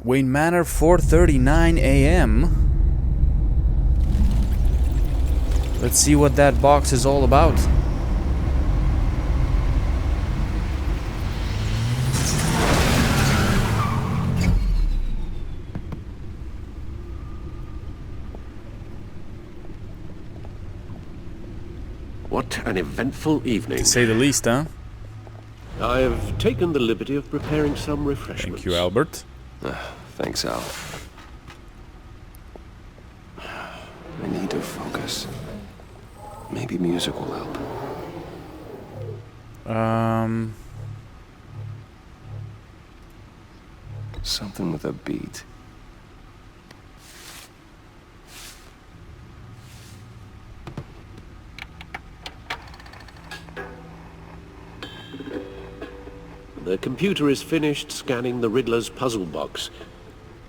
Wayne Manor, 4:39 a.m. Let's see what that box is all about. What an eventful evening. To say the least, huh? I have taken the liberty of preparing some refreshments. Thank you, Albert. Thanks, Al. I need to focus. Maybe music will help. Something with a beat. The computer is finished scanning the Riddler's puzzle box.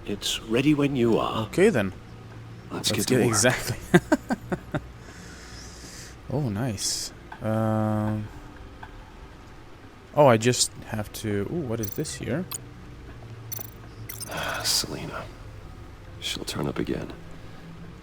It's ready when you are. Okay, then. Let's get to work. Exactly. Oh, nice. Oh, I just have to... Ooh, what is this here? Selina. She'll turn up again.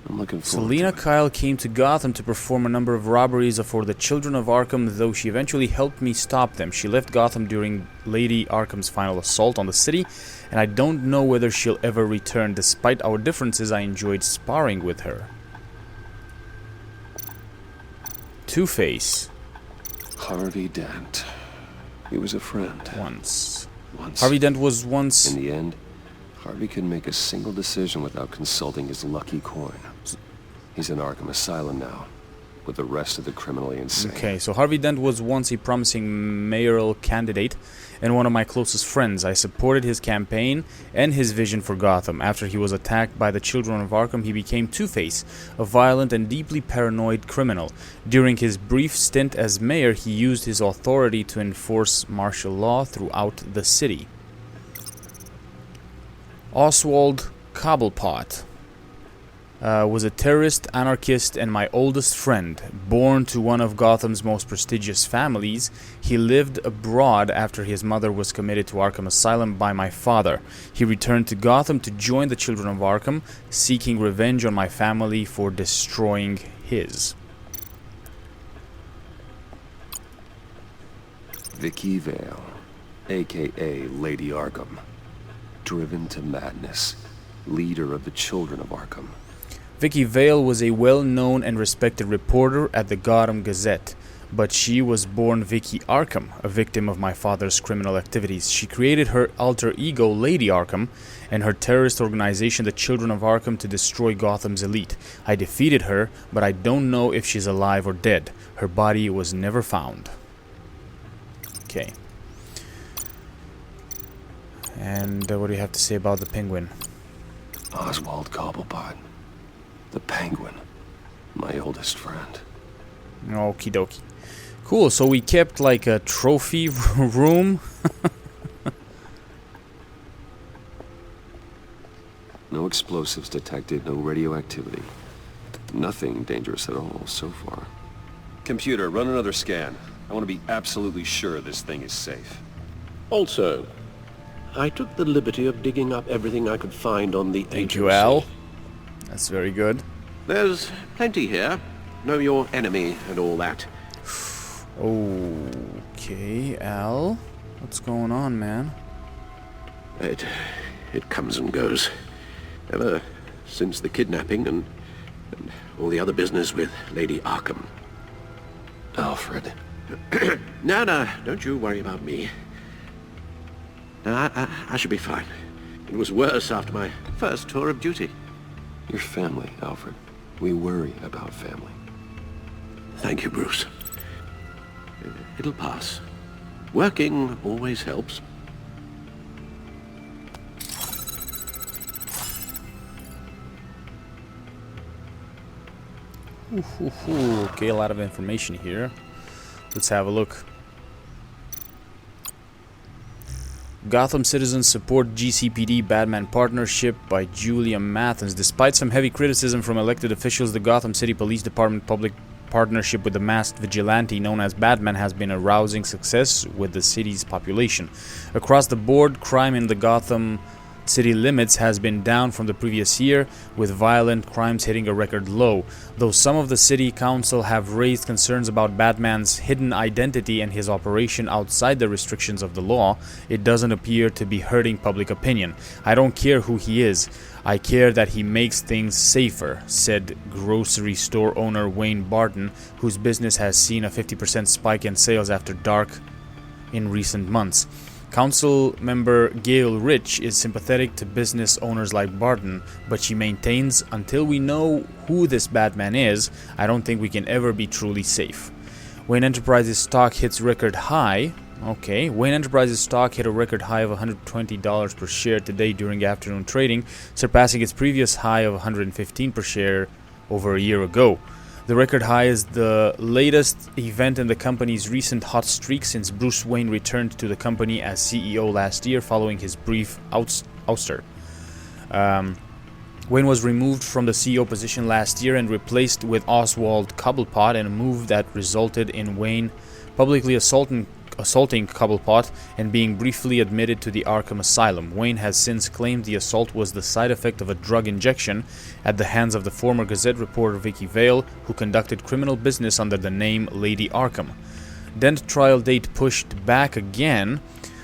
I'm looking forward Selina to it. Kyle came to Gotham to perform a number of robberies for the children of Arkham, though she eventually helped me stop them. She left Gotham during Lady Arkham's final assault on the city, and I don't know whether she'll ever return. Despite our differences, I enjoyed sparring with her. Two-Face. Harvey Dent. He was a friend. Once. Once. Harvey Dent was once... In the end, Harvey couldn't make a single decision without consulting his lucky coin. He's in Arkham Asylum now, with the rest of the criminally insane. Okay, so Harvey Dent was once a promising mayoral candidate and one of my closest friends. I supported his campaign and his vision for Gotham. After he was attacked by the children of Arkham, he became Two-Face, a violent and deeply paranoid criminal. During his brief stint as mayor, he used his authority to enforce martial law throughout the city. Oswald Cobblepot was a terrorist, anarchist, and my oldest friend. Born to one of Gotham's most prestigious families, he lived abroad after his mother was committed to Arkham Asylum by my father. He returned to Gotham to join the children of Arkham, seeking revenge on my family for destroying his. Vicky Vale, a.k.a. Lady Arkham. Driven to madness. Leader of the children of Arkham. Vicky Vale was a well-known and respected reporter at the Gotham Gazette, but she was born Vicky Arkham, a victim of my father's criminal activities. She created her alter ego, Lady Arkham, and her terrorist organization, the Children of Arkham, to destroy Gotham's elite. I defeated her, but I don't know if she's alive or dead. Her body was never found. Okay. And what do you have to say about the Penguin? Oswald Cobblepot. The Penguin. My oldest friend. Okie dokie. Cool, so we kept like a trophy room. No explosives detected, no radioactivity. Nothing dangerous at all so far. Computer, run another scan. I want to be absolutely sure this thing is safe. Also, I took the liberty of digging up everything I could find on the agency. Thank you, Al. That's very good. There's plenty here. Know your enemy and all that. Okay, Al. What's going on, man? It comes and goes. Ever since the kidnapping and all the other business with Lady Arkham. Alfred. No, don't you worry about me. No, I should be fine. It was worse after my first tour of duty. Your family, Alfred. We worry about family. Thank you, Bruce. It'll pass. Working always helps. Okay, a lot of information here. Let's have a look. Gotham citizens support GCPD Batman partnership by Julia Mathens. Despite some heavy criticism from elected officials, the Gotham City Police Department public partnership with the masked vigilante known as Batman has been a rousing success with the city's population. Across the board, crime in the Gotham city limits has been down from the previous year, with violent crimes hitting a record low. Though some of the city council have raised concerns about Batman's hidden identity and his operation outside the restrictions of the law, it doesn't appear to be hurting public opinion. I don't care who he is. I care that he makes things safer, said grocery store owner Wayne Barton, whose business has seen a 50% spike in sales after dark in recent months. Council member Gail Rich is sympathetic to business owners like Barton, but she maintains, until we know who this Batman is, I don't think we can ever be truly safe. Wayne Enterprises stock hits record high. Wayne Enterprises stock hit a record high of $120 per share today during afternoon trading, surpassing its previous high of $115 per share over a year ago. The record high is the latest event in the company's recent hot streak since Bruce Wayne returned to the company as CEO last year following his brief ouster. Wayne was removed from the CEO position last year and replaced with Oswald Cobblepot in a move that resulted in Wayne publicly assaulting Cobblepot and being briefly admitted to the Arkham Asylum. Wayne has since claimed the assault was the side effect of a drug injection at the hands of the former Gazette reporter Vicky Vale, who conducted criminal business under the name Lady Arkham. Dent trial date pushed back again.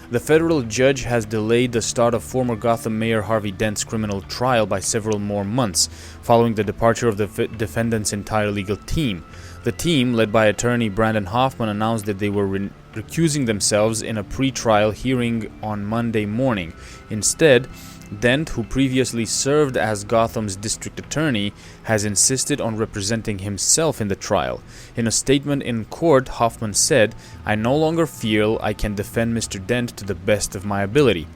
The federal judge has delayed the start of former Gotham Mayor Harvey Dent's criminal trial by several more months, following the departure of the defendant's entire legal team. The team, led by attorney Brandon Hoffman, announced that they were recusing themselves in a pre-trial hearing on Monday morning. Instead, Dent, who previously served as Gotham's district attorney, has insisted on representing himself in the trial. In a statement in court, Hoffman said, "I no longer feel I can defend Mr. Dent to the best of my ability."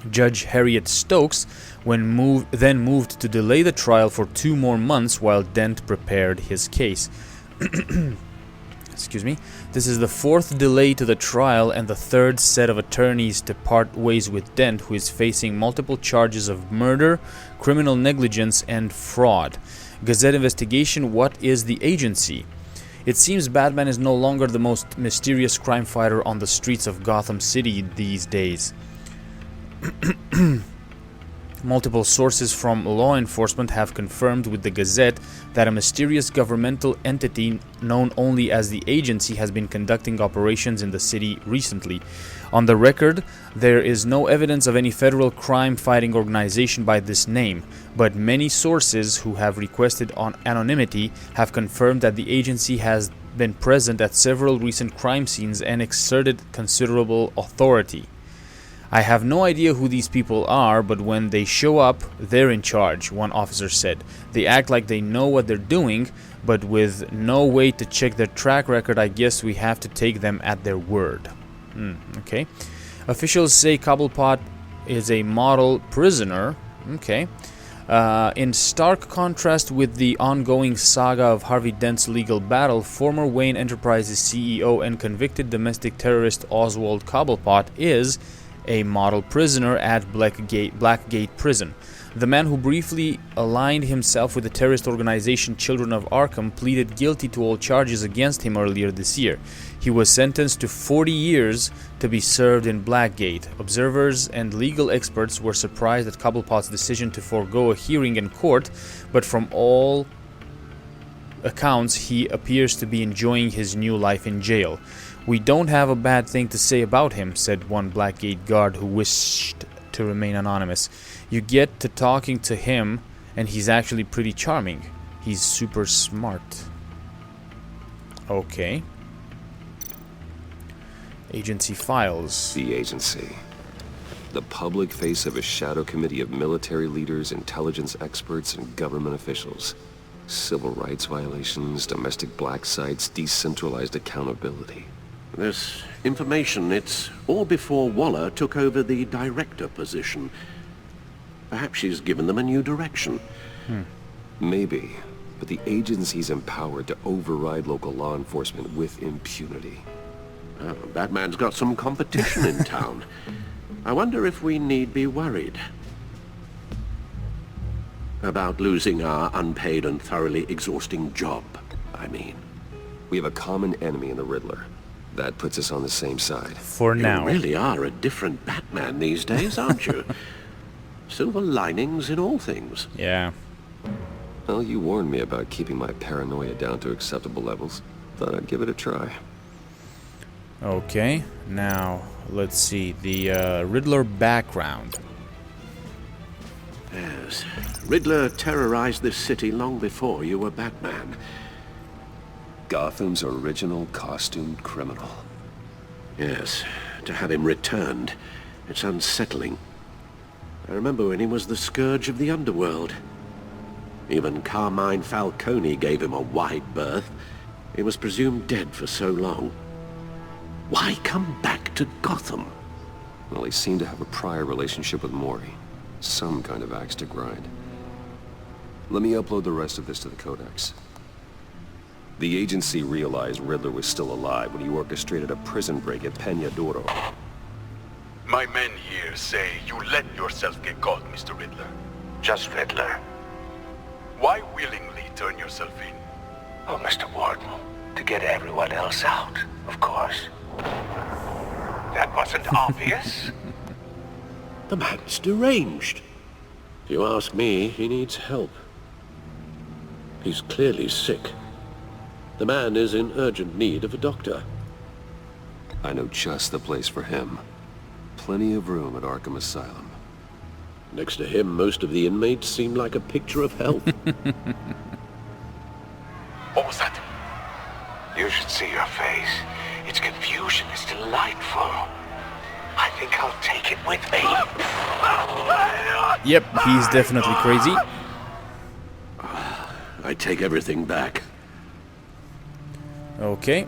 Judge Harriet Stokes then moved to delay the trial for 2 more months while Dent prepared his case. Excuse me. This is the 4th delay to the trial and the 3rd set of attorneys to part ways with Dent, who is facing multiple charges of murder, criminal negligence, and fraud. Gazette investigation: What is the agency? It seems Batman is no longer the most mysterious crime fighter on the streets of Gotham City these days. Multiple sources from law enforcement have confirmed with the Gazette that a mysterious governmental entity known only as the agency has been conducting operations in the city recently. On the record, there is no evidence of any federal crime-fighting organization by this name, but many sources who have requested anonymity have confirmed that the agency has been present at several recent crime scenes and exerted considerable authority. "I have no idea who these people are, but when they show up, they're in charge," one officer said. "They act like they know what they're doing, but with no way to check their track record, I guess we have to take them at their word." Okay. Officials say Cobblepot is a model prisoner. Okay. In stark contrast with the ongoing saga of Harvey Dent's legal battle, former Wayne Enterprises CEO and convicted domestic terrorist Oswald Cobblepot is a model prisoner at Blackgate Prison. The man who briefly aligned himself with the terrorist organization Children of Arkham pleaded guilty to all charges against him earlier this year. He was sentenced to 40 years to be served in Blackgate. Observers and legal experts were surprised at Cobblepot's decision to forego a hearing in court, but from all accounts, he appears to be enjoying his new life in jail. "We don't have a bad thing to say about him," said one Blackgate guard who wished to remain anonymous. "You get to talking to him, and he's actually pretty charming. He's super smart." Okay. Agency files. The agency. The public face of a shadow committee of military leaders, intelligence experts, and government officials. Civil rights violations, domestic black sites, decentralized accountability. This information, it's all before Waller took over the director position. Perhaps she's given them a new direction. Maybe, but the agency's empowered to override local law enforcement with impunity. Batman's got some competition in town. I wonder if we need be worried about losing our unpaid and thoroughly exhausting job, I mean. We have a common enemy in the Riddler. That puts us on the same side. For now. You really are a different Batman these days, aren't you? silver linings in all things. Yeah. Well, you warned me about keeping my paranoia down to acceptable levels. Thought I'd give it a try. Okay, now let's see the Riddler background. Yes. Riddler terrorized this city long before you were Batman. Gotham's original costumed criminal. Yes. To have him returned, it's unsettling. I remember when he was the scourge of the underworld. Even Carmine Falcone gave him a wide berth. He was presumed dead for so long. Why come back to Gotham? Well, he seemed to have a prior relationship with Mori. Some kind of axe to grind. Let me upload the rest of this to the Codex. The agency realized Riddler was still alive when he orchestrated a prison break at Peñadoro. My men here say you let yourself get caught, Mr. Riddler. Just Riddler. Why willingly turn yourself in? Oh, Mr. Warden, to get everyone else out, of course. That wasn't obvious. The man's deranged. If you ask me, he needs help. He's clearly sick. The man is in urgent need of a doctor. I know just the place for him. Plenty of room at Arkham Asylum. Next to him, most of the inmates seem like a picture of health. What was that? You should see your face. Its confusion is delightful. I think I'll take it with me. Yep, he's definitely crazy. I take everything back. Okay.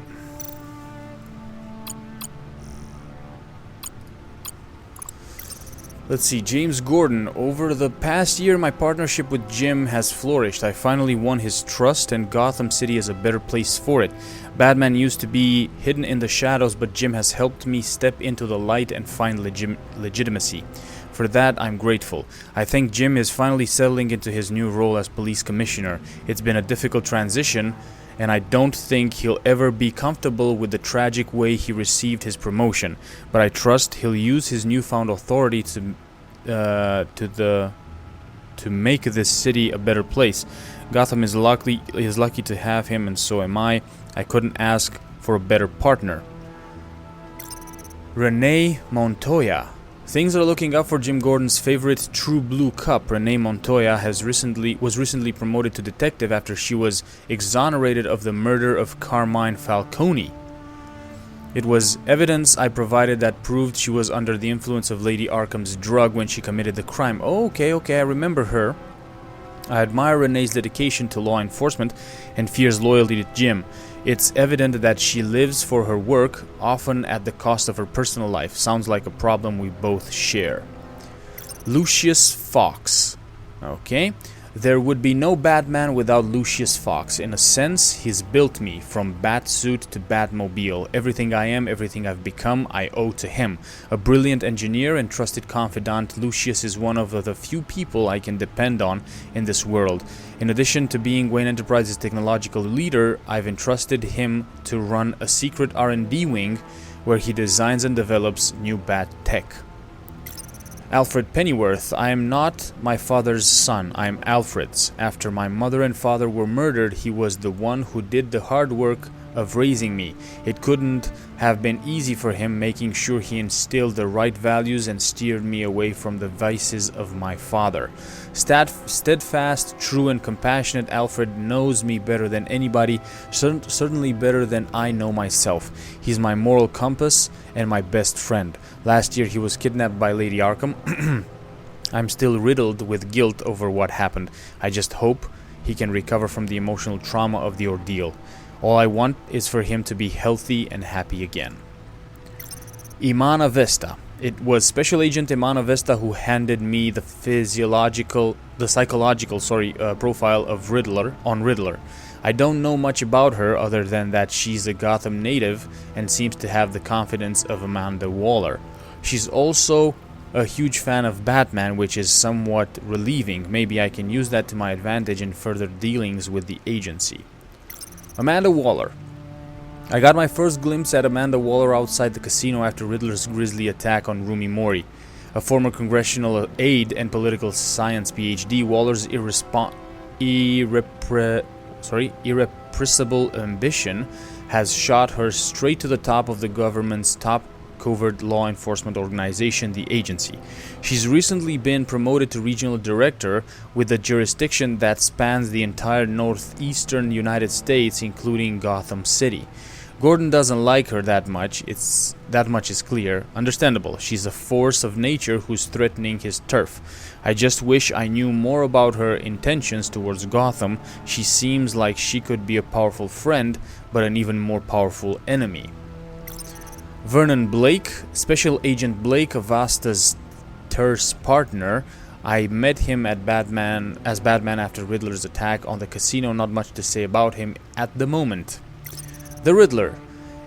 Let's see, James Gordon. Over the past year, my partnership with Jim has flourished. I finally won his trust, and Gotham City is a better place for it. Batman used to be hidden in the shadows, but Jim has helped me step into the light and find legitimacy. For that, I'm grateful. I think Jim is finally settling into his new role as police commissioner. It's been a difficult transition, and I don't think he'll ever be comfortable with the tragic way he received his promotion. But I trust he'll use his newfound authority to make this city a better place. Gotham is lucky to have him, and so am I. I couldn't ask for a better partner. Renee Montoya. Things are looking up for Jim Gordon's favorite True Blue Cup. Renee Montoya was recently promoted to detective after she was exonerated of the murder of Carmine Falcone. It was evidence I provided that proved she was under the influence of Lady Arkham's drug when she committed the crime. Oh, okay, I remember her. I admire Renee's dedication to law enforcement and fierce loyalty to Jim. It's evident that she lives for her work, often at the cost of her personal life. Sounds like a problem we both share. Lucius Fox. Okay. There would be no Batman without Lucius Fox. In a sense, he's built me, from Batsuit to Batmobile. Everything I am, everything I've become, I owe to him. A brilliant engineer and trusted confidant, Lucius is one of the few people I can depend on in this world. In addition to being Wayne Enterprises' technological leader, I've entrusted him to run a secret R&D wing where he designs and develops new Bat tech. Alfred Pennyworth. I am not my father's son, I am Alfred's. After my mother and father were murdered, he was the one who did the hard work of raising me. It couldn't have been easy for him, making sure he instilled the right values and steered me away from the vices of my father. Steadfast, true and compassionate, Alfred knows me better than anybody, certainly better than I know myself. He's my moral compass and my best friend. Last year he was kidnapped by Lady Arkham. I'm still riddled with guilt over what happened. I just hope he can recover from the emotional trauma of the ordeal. All I want is for him to be healthy and happy again. Iman Avesta. It was Special Agent Iman Avesta who handed me the psychological profile of Riddler. I don't know much about her other than that she's a Gotham native and seems to have the confidence of Amanda Waller. She's also a huge fan of Batman, which is somewhat relieving. Maybe I can use that to my advantage in further dealings with the agency. Amanda Waller. I got my first glimpse at Amanda Waller outside the casino after Riddler's grisly attack on Rumi Mori. A former congressional aide and political science PhD, Waller's irrepressible ambition has shot her straight to the top of the government's top covert law enforcement organization, the agency. She's recently been promoted to regional director with a jurisdiction that spans the entire northeastern United States, including Gotham City. Gordon doesn't like her that much. That much is clear. Understandable. She's a force of nature who's threatening his turf. I just wish I knew more about her intentions towards Gotham. She seems like she could be a powerful friend, but an even more powerful enemy. Vernon Blake, Special Agent Blake, Avesta's terse partner. I met him as Batman after Riddler's attack on the casino. Not much to say about him at the moment. The Riddler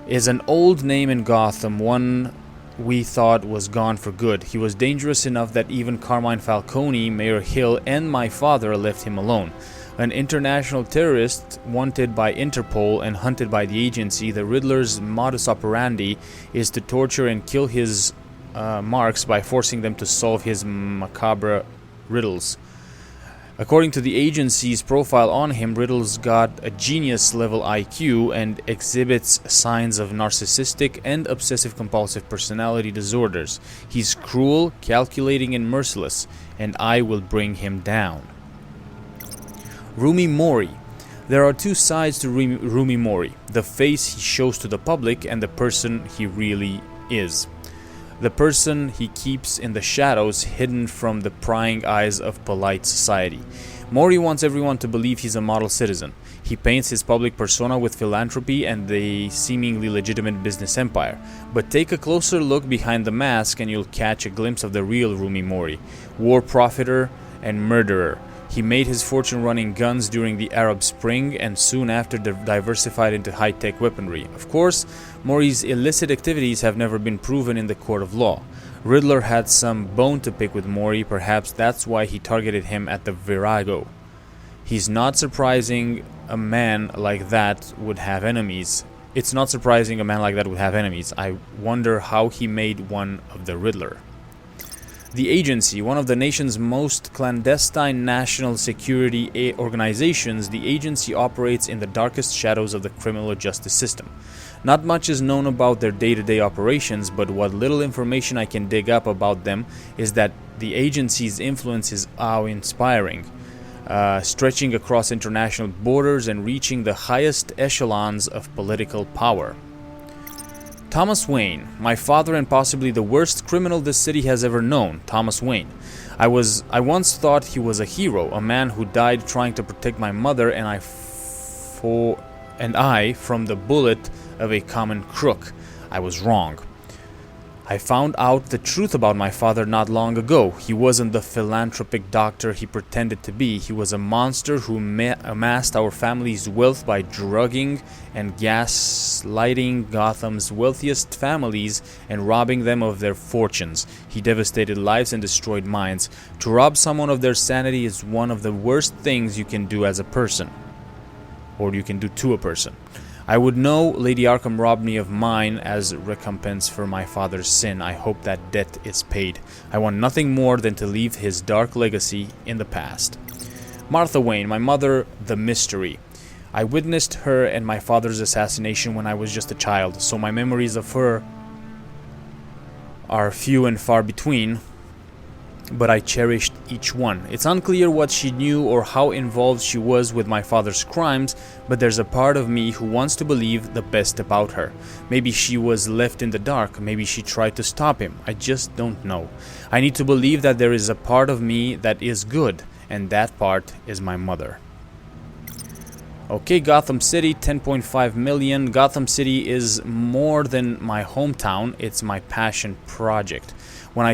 is an old name in Gotham, one we thought was gone for good. He was dangerous enough that even Carmine Falcone, Mayor Hill, and my father left him alone. An international terrorist wanted by Interpol and hunted by the agency, the Riddler's modus operandi is to torture and kill his marks by forcing them to solve his macabre riddles. According to the agency's profile on him, Riddle's got a genius-level IQ and exhibits signs of narcissistic and obsessive-compulsive personality disorders. He's cruel, calculating, and merciless, and I will bring him down. Rumi Mori. There are two sides to Rumi Mori: the face he shows to the public and the person he really is. The person he keeps in the shadows, hidden from the prying eyes of polite society. Mori wants everyone to believe he's a model citizen. He paints his public persona with philanthropy and the seemingly legitimate business empire. But take a closer look behind the mask and you'll catch a glimpse of the real Rumi Mori, war profiteer and murderer. He made his fortune running guns during the Arab Spring and soon after diversified into high-tech weaponry. Of course, Mori's illicit activities have never been proven in the court of law. Riddler had some bone to pick with Mori, perhaps that's why he targeted him at the Virago. It's not surprising a man like that would have enemies. I wonder how he made one of the Riddler. The agency, one of the nation's most clandestine national security organizations, the agency operates in the darkest shadows of the criminal justice system. Not much is known about their day-to-day operations, but what little information I can dig up about them is that the agency's influence is awe-inspiring, stretching across international borders and reaching the highest echelons of political power. Thomas Wayne, my father and possibly the worst criminal this city has ever known. Thomas Wayne. I once thought he was a hero, a man who died trying to protect my mother and I from the bullet of a common crook. I was wrong. I found out the truth about my father not long ago. He wasn't the philanthropic doctor he pretended to be. He was a monster who amassed our family's wealth by drugging and gaslighting Gotham's wealthiest families and robbing them of their fortunes. He devastated lives and destroyed minds. To rob someone of their sanity is one of the worst things you can do as a person. Or you can do to a person. I would know Lady Arkham robbed me of mine as recompense for my father's sin. I hope that debt is paid. I want nothing more than to leave his dark legacy in the past. Martha Wayne, my mother, the mystery. I witnessed her and my father's assassination when I was just a child, so my memories of her are few and far between, but I cherished each one. It's unclear what she knew or how involved she was with my father's crimes, but there's a part of me who wants to believe the best about her. Maybe she was left in the dark, maybe she tried to stop him. I just don't know. I need to believe that there is a part of me that is good, and that part is my mother. Okay, Gotham City, 10.5 million. Gotham City is more than my hometown, it's my passion project. When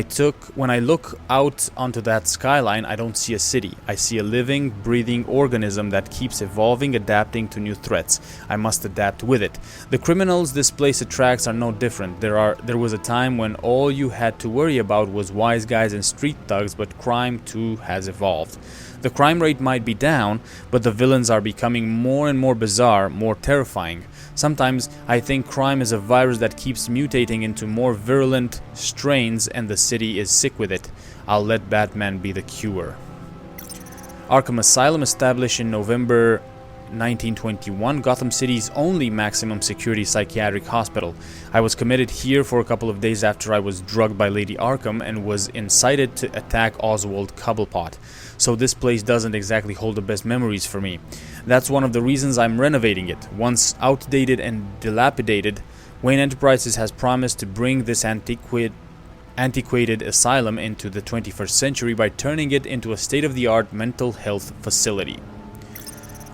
I look out onto that skyline, I don't see a city. I see a living, breathing organism that keeps evolving, adapting to new threats. I must adapt with it. The criminals this place attracts are no different. There was a time when all you had to worry about was wise guys and street thugs, but crime too has evolved. The crime rate might be down, but the villains are becoming more and more bizarre, more terrifying. Sometimes I think crime is a virus that keeps mutating into more virulent strains, and the city is sick with it. I'll let Batman be the cure. Arkham Asylum, established in November 1921, Gotham City's only maximum security psychiatric hospital. I was committed here for a couple of days after I was drugged by Lady Arkham and was incited to attack Oswald Cobblepot. So this place doesn't exactly hold the best memories for me. That's one of the reasons I'm renovating it. Once outdated and dilapidated, Wayne Enterprises has promised to bring this antiquated asylum into the 21st century by turning it into a state-of-the-art mental health facility.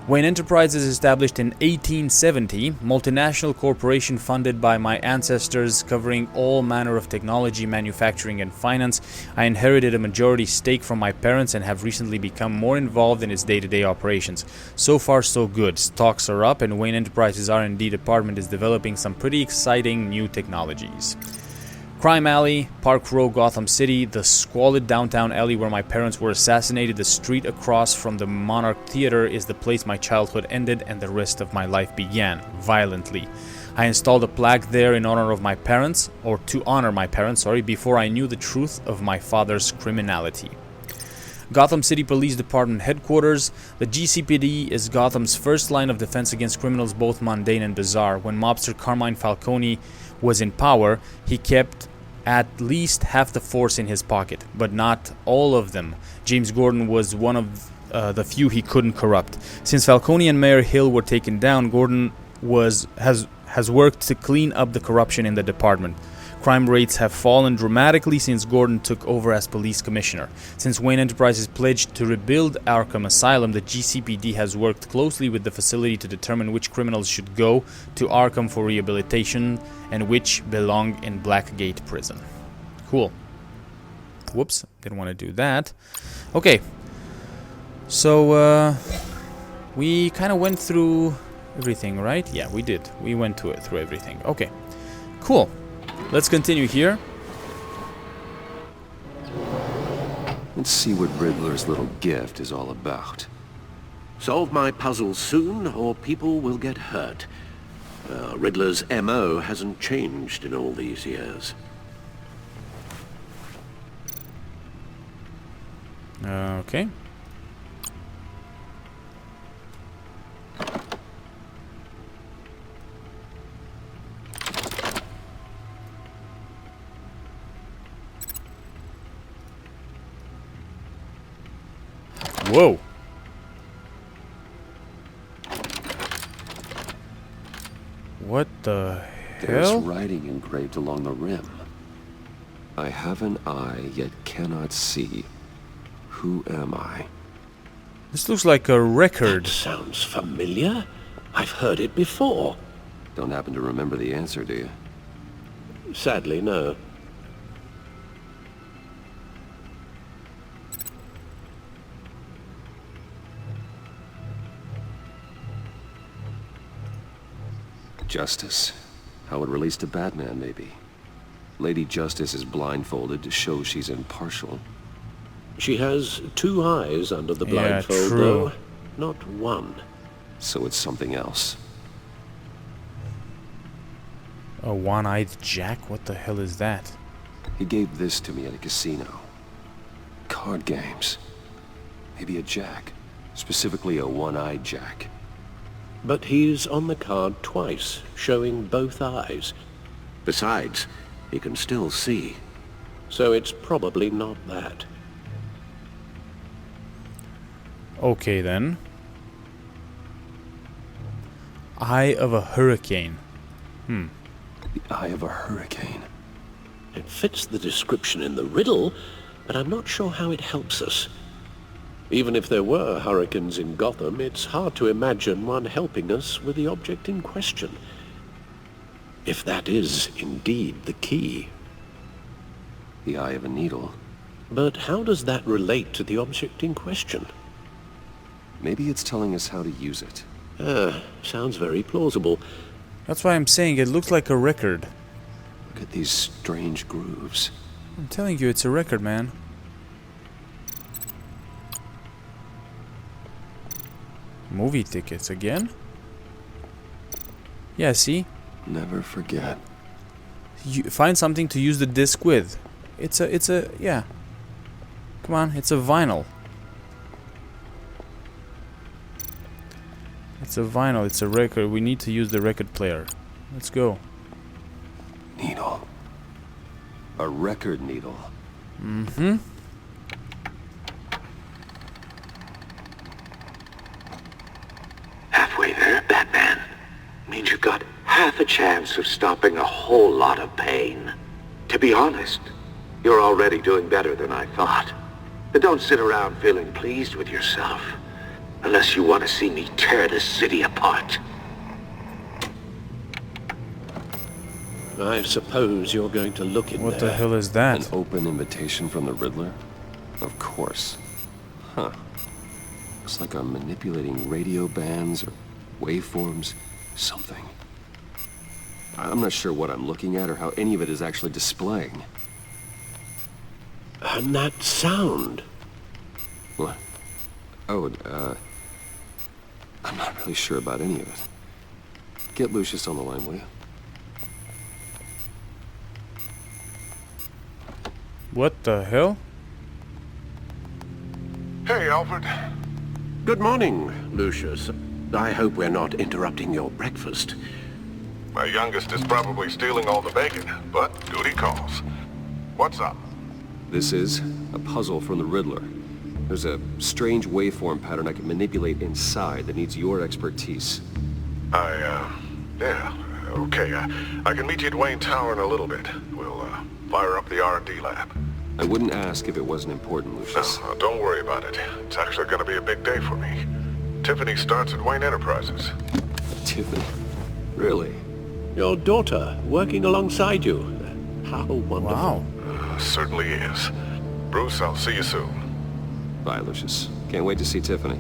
Wayne Enterprises, established in 1870, multinational corporation funded by my ancestors, covering all manner of technology, manufacturing, and finance. I inherited a majority stake from my parents and have recently become more involved in its day-to-day operations. So far, so good. Stocks are up, and Wayne Enterprises R&D department is developing some pretty exciting new technologies. Crime Alley, Park Row, Gotham City, the squalid downtown alley where my parents were assassinated. The street across from the Monarch Theater is the place my childhood ended and the rest of my life began, violently. I installed a plaque there in honor of my parents, or to honor my parents, before I knew the truth of my father's criminality. Gotham City Police Department Headquarters. The GCPD is Gotham's first line of defense against criminals, both mundane and bizarre. When mobster Carmine Falcone was in power, he kept at least half the force in his pocket, but not all of them. James Gordon was one of the few he couldn't corrupt. Since Falcone and Mayor Hill were taken down, Gordon has worked to clean up the corruption in the department. Crime rates have fallen dramatically since Gordon took over as police commissioner. Since Wayne Enterprises pledged to rebuild Arkham Asylum, the GCPD has worked closely with the facility to determine which criminals should go to Arkham for rehabilitation and which belong in Blackgate Prison. Cool. Whoops, didn't want to do that. Okay, so we kind of went through everything, right? Yeah, we did. We went through everything. Okay, cool. Let's continue here. Let's see what Riddler's little gift is all about. Solve my puzzles soon, or people will get hurt. Riddler's MO hasn't changed in all these years. Okay. Whoa. What the There's hell? writing engraved along the rim. I have an eye, yet cannot see. Who am I? This looks like a record. That sounds familiar. I've heard it before. Don't happen to remember the answer, do you? Sadly, no. Justice. How it relates to Batman, maybe. Lady Justice is blindfolded to show she's impartial. She has two eyes under the Yeah, blindfold, true. though. Not one. So it's something else. A one-eyed Jack? What the hell is that? He gave this to me at a casino. Card games. Maybe a jack. Specifically a one-eyed jack. But he's on the card twice, showing both eyes. Besides, he can still see. So it's probably not that. Okay then. Eye of a hurricane. The eye of a hurricane. It fits the description in the riddle, but I'm not sure how it helps us. Even if there were hurricanes in Gotham, it's hard to imagine one helping us with the object in question. If that is indeed the key. The eye of a needle. But how does that relate to the object in question? Maybe it's telling us how to use it. Sounds very plausible. That's why I'm saying it looks like a record. Look at these strange grooves. I'm telling you, it's a record, man. Movie tickets again? Yeah, see? Never forget. You find something to use the disc with. It's a, yeah. Come on, it's a vinyl. It's a vinyl, it's a record. We need to use the record player. Let's go. Needle. A record needle. Mm-hmm. Halfway there, Batman. Means you've got half a chance of stopping a whole lot of pain. To be honest, you're already doing better than I thought. But don't sit around feeling pleased with yourself. Unless you want to see me tear this city apart. I suppose you're going to look in What there. the hell is that? An open invitation from the Riddler? Of course. Huh. Looks like I'm manipulating radio bands or waveforms. Something. I'm not sure what I'm looking at or how any of it is actually displaying. And that sound. What? Oh, I'm not really sure about any of it. Get Lucius on the line, will you? What the hell? Hey, Alfred. Good morning, Lucius. I hope we're not interrupting your breakfast. My youngest is probably stealing all the bacon, but duty calls. What's up? This is a puzzle from the Riddler. There's a strange waveform pattern I can manipulate inside that needs your expertise. Yeah, okay. I can meet you at Wayne Tower in a little bit. We'll, fire up the R&D lab. I wouldn't ask if it wasn't important, Lucius. No, don't worry about it. It's actually gonna be a big day for me. Tiffany starts at Wayne Enterprises. Tiffany? Really? Your daughter working alongside you. How wonderful. Wow. Certainly is. Bruce, I'll see you soon. Bye, Lucius. Can't wait to see Tiffany.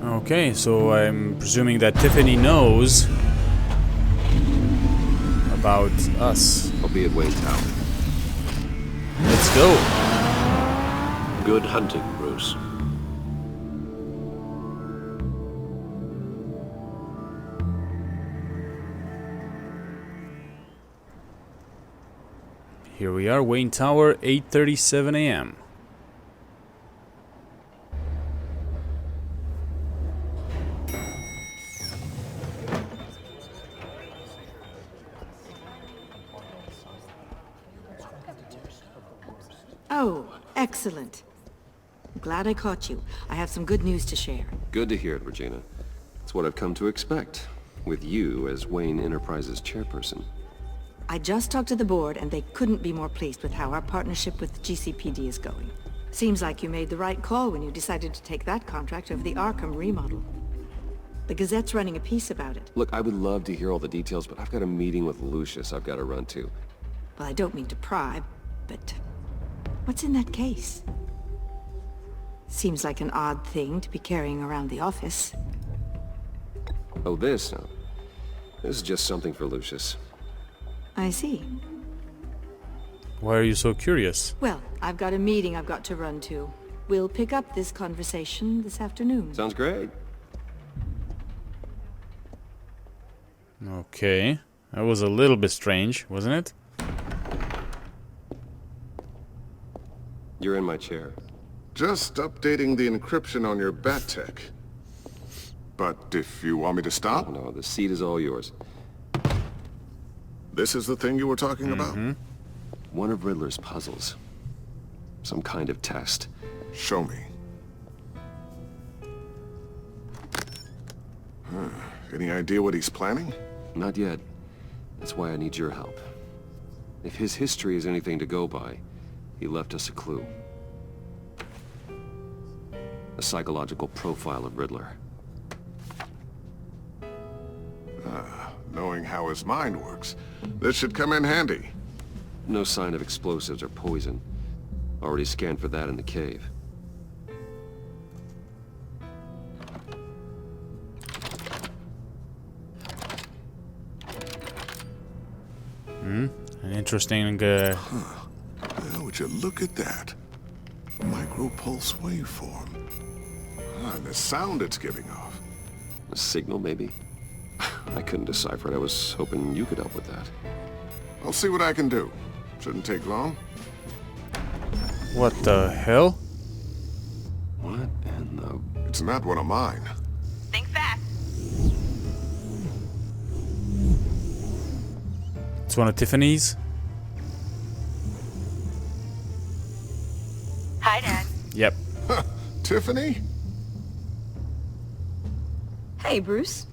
Okay, so I'm presuming that Tiffany knows about us. I'll be at Wayne Tower. Let's go. Good hunting, Bruce. Here we are, Wayne Tower, 8:37 a.m. Oh, excellent. I'm glad I caught you. I have some good news to share. Good to hear it, Regina. It's what I've come to expect, with you as Wayne Enterprises chairperson. I just talked to the board, and they couldn't be more pleased with how our partnership with GCPD is going. Seems like you made the right call when you decided to take that contract over the Arkham remodel. The Gazette's running a piece about it. Look, I would love to hear all the details, but I've got a meeting with Lucius I've got to run to. Well, I don't mean to pry, but what's in that case? Seems like an odd thing to be carrying around the office. Oh, this? No. This is just something for Lucius. I see. Why are you so curious? Well, I've got a meeting I've got to run to. We'll pick up this conversation this afternoon. Sounds great. Okay. That was a little bit strange, wasn't it? You're in my chair. Just updating the encryption on your bat tech. But if you want me to stop, No, the seat is all yours. this is the thing you were talking about? One of Riddler's puzzles. Some kind of test. Show me. Any idea what he's planning? Not yet. That's why I need your help. If his history is anything to go by, he left us a clue. A psychological profile of Riddler. Knowing how his mind works, this should come in handy. No sign of explosives or poison. Already scanned for that in the cave. An interesting, Now, would you look at that? A micropulse waveform. And the sound it's giving off. A signal, maybe? I couldn't decipher it. I was hoping you could help with that. I'll see what I can do. Shouldn't take long. What the hell? What in the... It's not one of mine. Think fast. It's one of Tiffany's. Hi, Dad. Yep. Tiffany? Hey, Bruce.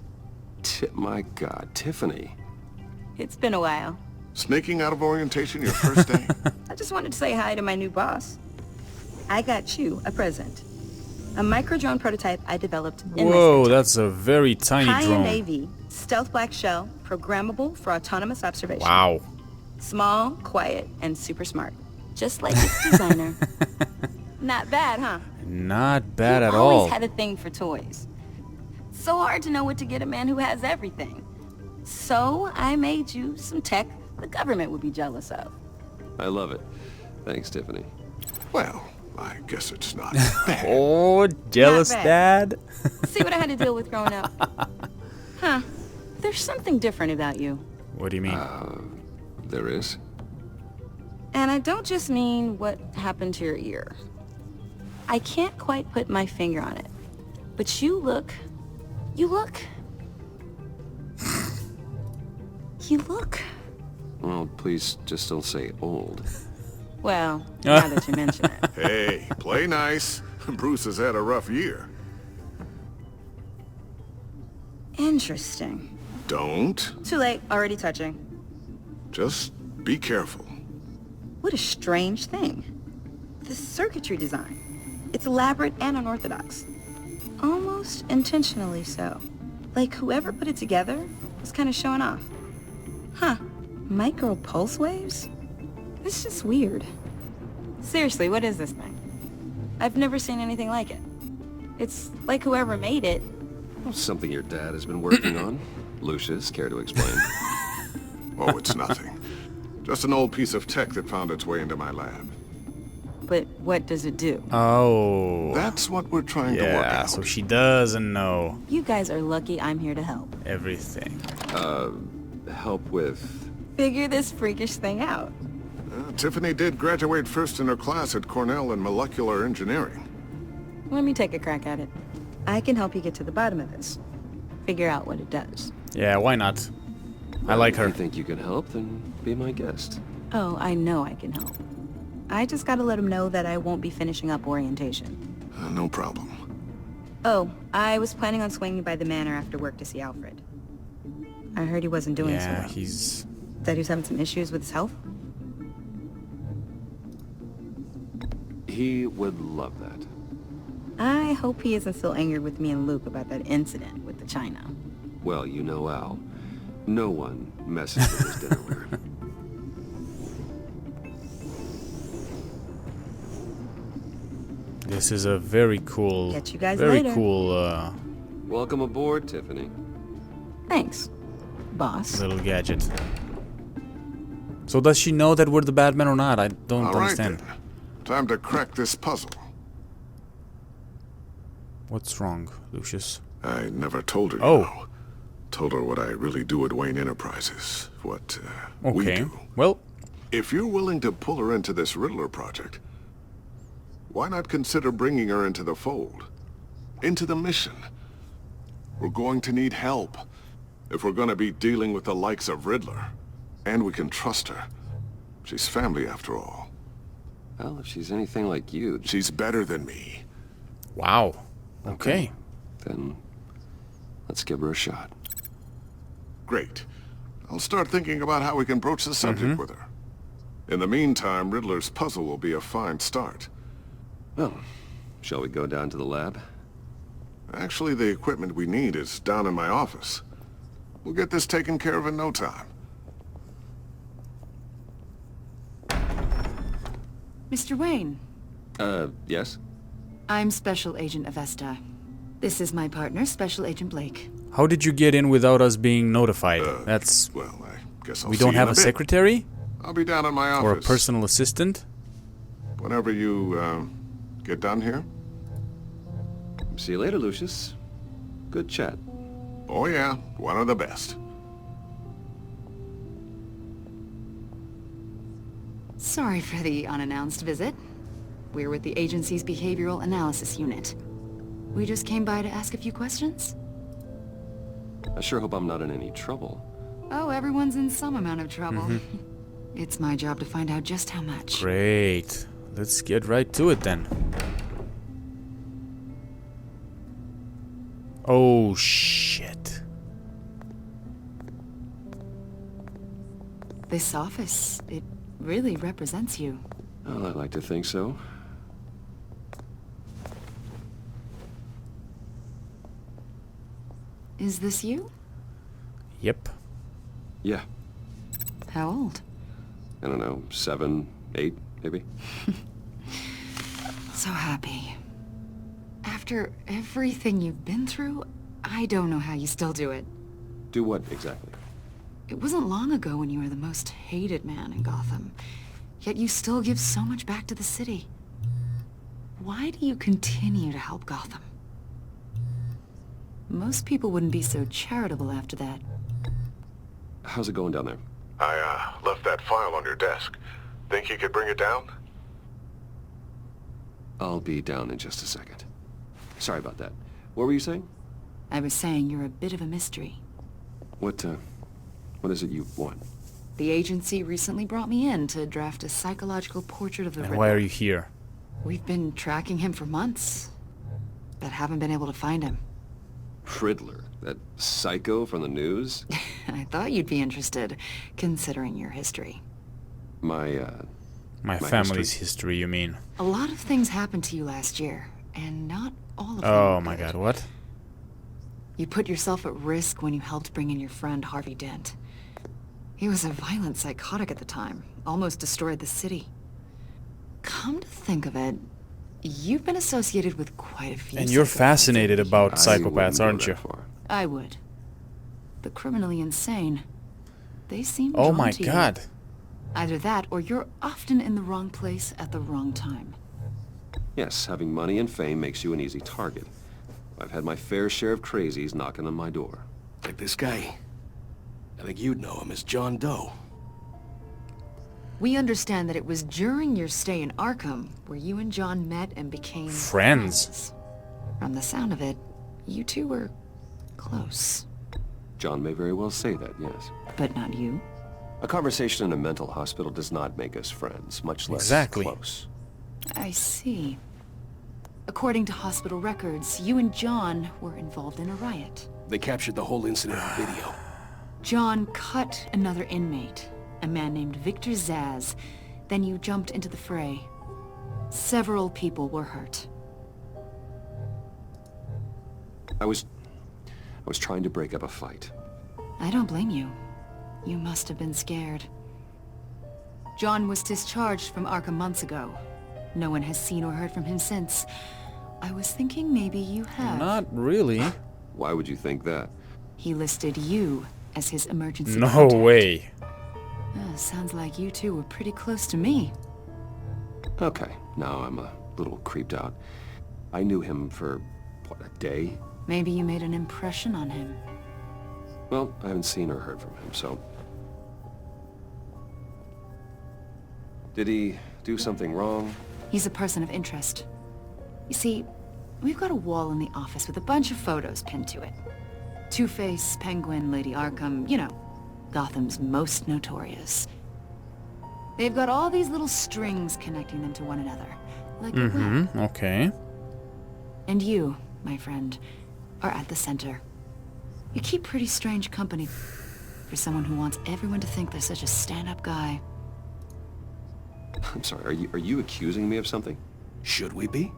My God, Tiffany. It's been a while. Sneaking out of orientation your first day? I just wanted to say hi to my new boss. I got you a present. A micro-drone prototype I developed in my Whoa, spare time. that's a very tiny High-end drone. AV, stealth black shell, programmable for autonomous observation. Wow. Small, quiet, and super smart. Just like its designer. Not bad, huh? Not bad at You all. always had a thing for toys. So hard to know what to get a man who has everything. So I made you some tech the government would be jealous of. I love it. Thanks, Tiffany. Well, I guess it's not bad. Oh, jealous Not dad. See what I had to deal with growing up? Huh. There's something different about you. What do you mean? There is? And I don't just mean what happened to your ear. I can't quite put my finger on it. But you look... You look... Well, please just don't say old. Well, now that you mention it. Hey, play nice. Bruce has had a rough year. Interesting. Don't. Too late, already touching. Just be careful. What a strange thing. The circuitry design. It's elaborate and unorthodox. Almost intentionally so. Like whoever put it together was kind of showing off. Huh. Micro pulse waves? It's just weird. Seriously, what is this thing? I've never seen anything like it. It's like whoever made it. Something your dad has been working on. Lucius, care to explain? Oh, it's nothing. Just an old piece of tech that found its way into my lab. But what does it do? Oh. That's what we're trying to work Yeah, out. so she doesn't know You guys are lucky I'm here to help. everything. Help with... Figure this freakish thing out. Tiffany did graduate first in her class at Cornell in molecular engineering. Let me take a crack at it. I can help you get to the bottom of this. Figure out what it does. Yeah, why not? I like If her. you think you can help, then be my guest. Oh, I know I can help. I just gotta let him know that I won't be finishing up orientation. No problem. Oh, I was planning on swinging by the manor after work to see Alfred. I heard he wasn't doing so Yeah, well. he's... Said he was having some issues with his health. He would love that. I hope he isn't still angered with me and Luke about that incident with the China. Well, you know Al. No one messes with his dinnerware. This is a very cool... Catch you guys very later. cool, Welcome aboard, Tiffany. Thanks, boss. little gadget. So does she know that we're the bad men or not? I don't All right, understand. then. Time to crack this puzzle. What's wrong, Lucius? I never told her, you Oh. know. Told her what I really do at Wayne Enterprises. What we Okay. do. Well, If you're willing to pull her into this Riddler project, why not consider bringing her into the fold? Into the mission? We're going to need help if we're going to be dealing with the likes of Riddler. And we can trust her. She's family after all. Well, if she's anything like you, She's better than me. wow. Okay. then let's give her a shot. Great. I'll start thinking about how we can broach the subject with her. In the meantime, Riddler's puzzle will be a fine start. Well, shall we go down to the lab? Actually, the equipment we need is down in my office. We'll get this taken care of in no time. Mr. Wayne, Yes? I'm Special Agent Avesta. This is my partner, Special Agent Blake. How did you get in without us being notified? That's... Well, I guess I'll We see don't you have in a bit. secretary? I'll be down in my office. Or a personal assistant? Whenever you, get done here. See you later, Lucius. Good chat. Oh yeah, one of the best. Sorry for the unannounced visit. We're with the agency's behavioral analysis unit. We just came by to ask a few questions. I sure hope I'm not in any trouble. Oh, everyone's in some amount of trouble. It's my job to find out just how much. Great. Let's get right to it then. Oh, shit. This office, it really represents you. Well, I'd like to think so. Is this you? Yep. Yeah. How old? I don't know, 7, 8, maybe? So happy. After everything you've been through, I don't know how you still do it. Do what, exactly? It wasn't long ago when you were the most hated man in Gotham. Yet you still give so much back to the city. Why do you continue to help Gotham? Most people wouldn't be so charitable after that. How's it going down there? I, left that file on your desk. Think you could bring it down? I'll be down in just a second. Sorry about that. What were you saying? I was saying you're a bit of a mystery. What is it you want? The agency recently brought me in to draft a psychological portrait of the And Riddler. why are you here? We've been tracking him for months, but haven't been able to find him. Riddler, that psycho from the news? I thought you'd be interested, considering your history. My family's history, you mean? A lot of things happened to you last year, and not all of them Oh were my good. god, what? You put yourself at risk when you helped bring in your friend Harvey Dent. He was a violent psychotic at the time, almost destroyed the city. Come to think of it, you've been associated with quite a few And you're psychopaths. fascinated about I psychopaths, wouldn't go aren't that you? far. I would. The criminally insane. They seem Oh drawn my to you. god. Either that, or you're often in the wrong place at the wrong time. Yes, having money and fame makes you an easy target. I've had my fair share of crazies knocking on my door. Like this guy. I think you'd know him as John Doe. We understand that it was during your stay in Arkham where you and John met and became Friends. From the sound of it, you two were close. John may very well say that, yes. But not you. A conversation in a mental hospital does not make us friends, much less Exactly. close. I see. According to hospital records, you and John were involved in a riot. They captured the whole incident on video. John cut another inmate, a man named Victor Zaz. Then you jumped into the fray. Several people were hurt. I was trying to break up a fight. I don't blame you. You must have been scared. John was discharged from Arkham months ago. No one has seen or heard from him since. I was thinking maybe you have. Not really. Why would you think that? He listed you as his emergency No contact. way. Sounds like you two were pretty close to me. Okay, now I'm a little creeped out. I knew him for, what, a day? Maybe you made an impression on him. Well, I haven't seen or heard from him, so... Did he do something wrong? He's a person of interest. You see, we've got a wall in the office with a bunch of photos pinned to it. Two-Face, Penguin, Lady Arkham, you know, Gotham's most notorious. They've got all these little strings connecting them to one another, like a web. Okay. And you, my friend, are at the center. You keep pretty strange company for someone who wants everyone to think they're such a stand-up guy. I'm sorry, are you accusing me of something? Should we be?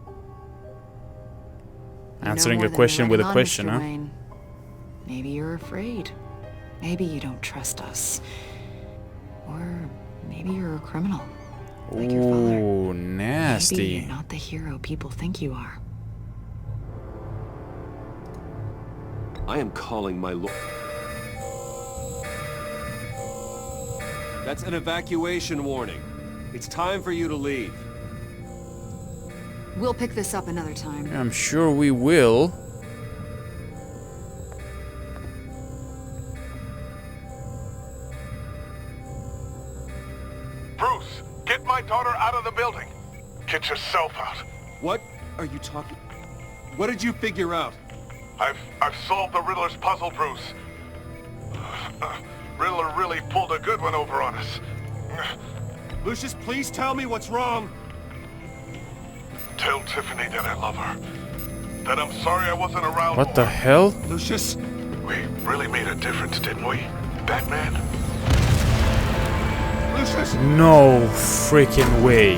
Answering You know a more question than with you're a letting on, question, Mr. huh? Wayne. Maybe you're afraid. Maybe you don't trust us. Or maybe you're a criminal. Like your father. Ooh, Maybe nasty. you're not the hero people think you are. I am calling my lord. That's an evacuation warning. It's time for you to leave. We'll pick this up another time. I'm sure we will. Bruce, get my daughter out of the building. Get yourself What are you talking... What did you figure out? I've solved the Riddler's puzzle, Bruce. Riddler really pulled a good one over on us. Lucius, please tell me what's wrong. Tell Tiffany that I love her. That I'm sorry I wasn't around. What the hell? Lucius? We really made a difference, didn't we, Batman? Lucius! No freaking way.